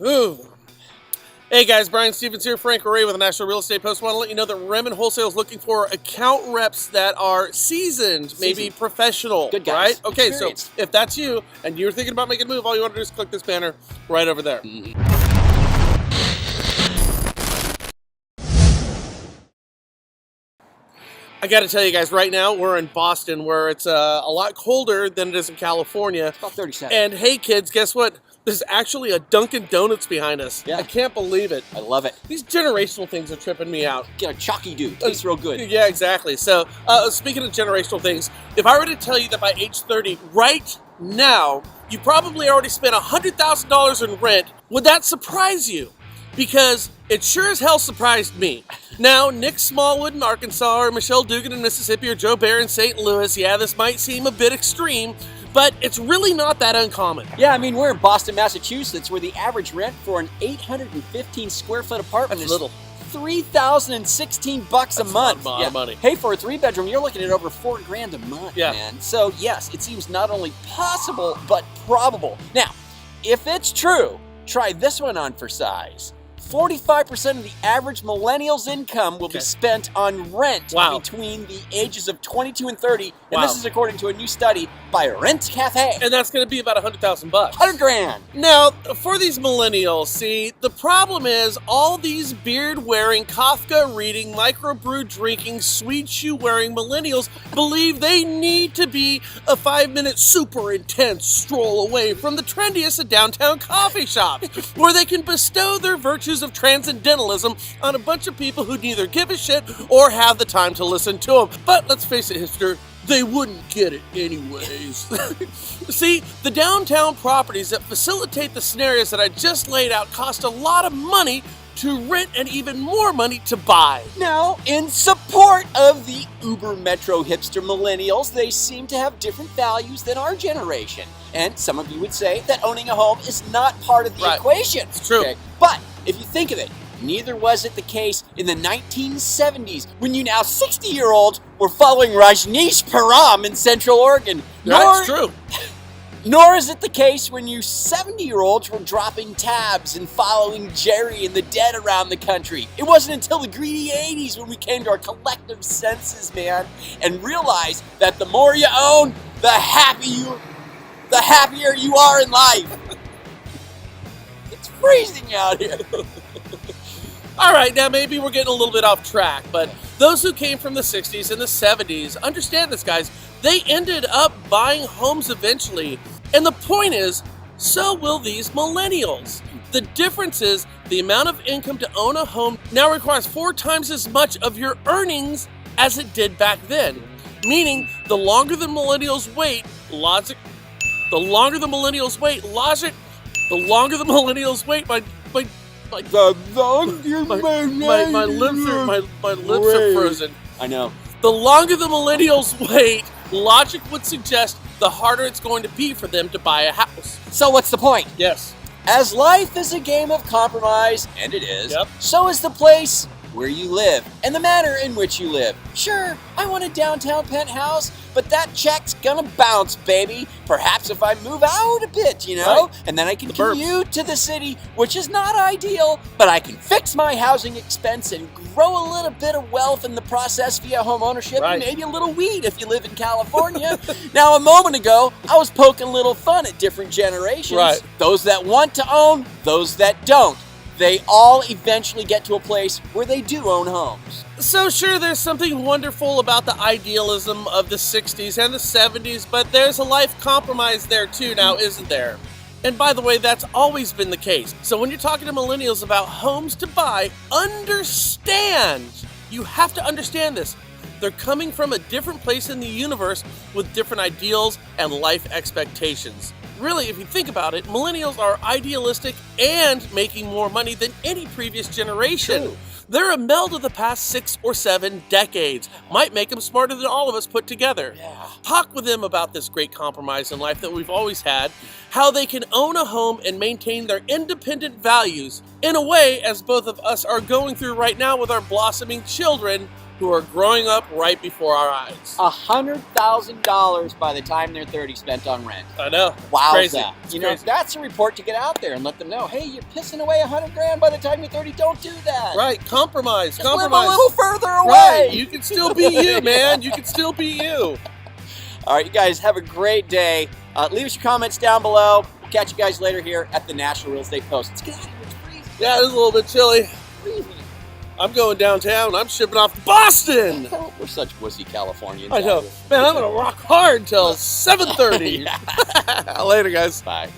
Ooh. Hey guys, Brian Stevens here, Frank Ray with the National Real Estate Post. Want to let you know that Remen Wholesale is looking for account reps that are seasoned, maybe professional, good guys, right? Okay, experienced. So if that's you and you're thinking about making a move, all you want to do is click this banner right over there. I got to tell you guys, right now we're in Boston, where it's a lot colder than it is in California. It's about 37. And hey kids, guess what? There's actually a Dunkin' Donuts behind us. Yeah. I can't believe it. I love it. These generational things are tripping me out. Get a chalky dude. Tastes real good. Yeah, exactly. So, speaking of generational things, if I were to tell you that by age 30, right now, you probably already spent $100,000 in rent, would that surprise you? Because it sure as hell surprised me. Now, Nick Smallwood in Arkansas, or Michelle Dugan in Mississippi, or Joe Bear in St. Louis, yeah, this might seem a bit extreme, but it's really not that uncommon. Yeah, I mean, we're in Boston, Massachusetts, where the average rent for an 815 square foot apartment That's is little. $3,016 a month. That's a lot of money. Hey, for a 3-bedroom, you're looking at over $4,000 a month, Yeah. man. So yes, it seems not only possible but probable. Now, if it's true, try this one on for size. 45% of the average millennial's income will be spent on rent between the ages of 22 and 30, and this is according to a new study by Rent Cafe. And that's going to be about $100,000. $100,000. Now, for these millennials, see, the problem is all these beard-wearing, Kafka-reading, microbrew drinking, sweet shoe-wearing millennials believe they need to be a 5-minute super intense stroll away from the trendiest of downtown coffee shops, where they can bestow their virtues of transcendentalism on a bunch of people who neither give a shit or have the time to listen to them. But let's face it, hipster, they wouldn't get it anyways. See, the downtown properties that facilitate the scenarios that I just laid out cost a lot of money to rent and even more money to buy. Now, in support of the uber metro hipster millennials, they seem to have different values than our generation. And some of you would say that owning a home is not part of the equation. It's true. Okay? But if you think of it, neither was it the case in the 1970s when you now 60-year-olds were following Rajneesh Param in Central Oregon. That's true. Nor is it the case when you 70-year-olds were dropping tabs and following Jerry and the Dead around the country. It wasn't until the greedy 80s when we came to our collective senses, man, and realized that the more you own, the happier you are in life. It's freezing out here. All right, now maybe we're getting a little bit off track, but those who came from the 60s and the 70s, understand this, guys, they ended up buying homes eventually. And the point is, so will these millennials. The difference is the amount of income to own a home now requires 4 times as much of your earnings as it did back then. Meaning, the longer the millennials wait, my lips are frozen. I know. The longer the millennials wait, logic would suggest the harder it's going to be for them to buy a house. So what's the point? Yes. As life is a game of compromise, and it is, Yep. so is the place where you live and the manner in which you live. Sure, I want a downtown penthouse, but that check's gonna bounce, baby. Perhaps if I move out a bit, you know, Right. and then I can The burbs. commute to the city, which is not ideal, but I can fix my housing expense and grow a little bit of wealth in the process via home ownership Right. and maybe a little weed if you live in California. Now, a moment ago, I was poking a little fun at different generations. Right. Those that want to own, those that don't. They all eventually get to a place where they do own homes. So sure, there's something wonderful about the idealism of the 60s and the 70s, but there's a life compromise there too now, isn't there? And by the way, that's always been the case. So when you're talking to millennials about homes to buy, understand, you have to understand this. They're coming from a different place in the universe with different ideals and life expectations. Really, if you think about it, millennials are idealistic and making more money than any previous generation. True. They're a meld of the past 6 or 7 decades. Might make them smarter than all of us put together. Yeah. Talk with them about this great compromise in life that we've always had, how they can own a home and maintain their independent values in a way, as both of us are going through right now with our blossoming children, who are growing up right before our eyes. $100,000 by the time they're 30 spent on rent. I know. Wowza. Crazy. It's You know, crazy. that's a report to get out there and let them know, hey, you're pissing away $100,000 by the time you're 30. Don't do that. Right, compromise. Just live Compromise. a little further away. Right, you can still be you, man. You can still be you. All right, you guys have a great day. Leave us your comments down below. We'll catch you guys later here at the National Real Estate Post. Let's get out of here. It's freezing. Yeah, it's a little bit chilly. Freezing. I'm going downtown. I'm shipping off to Boston. We're such wussy Californians. I know. Man, I'm going to rock hard till 7:30. Yeah. Later, guys. Bye.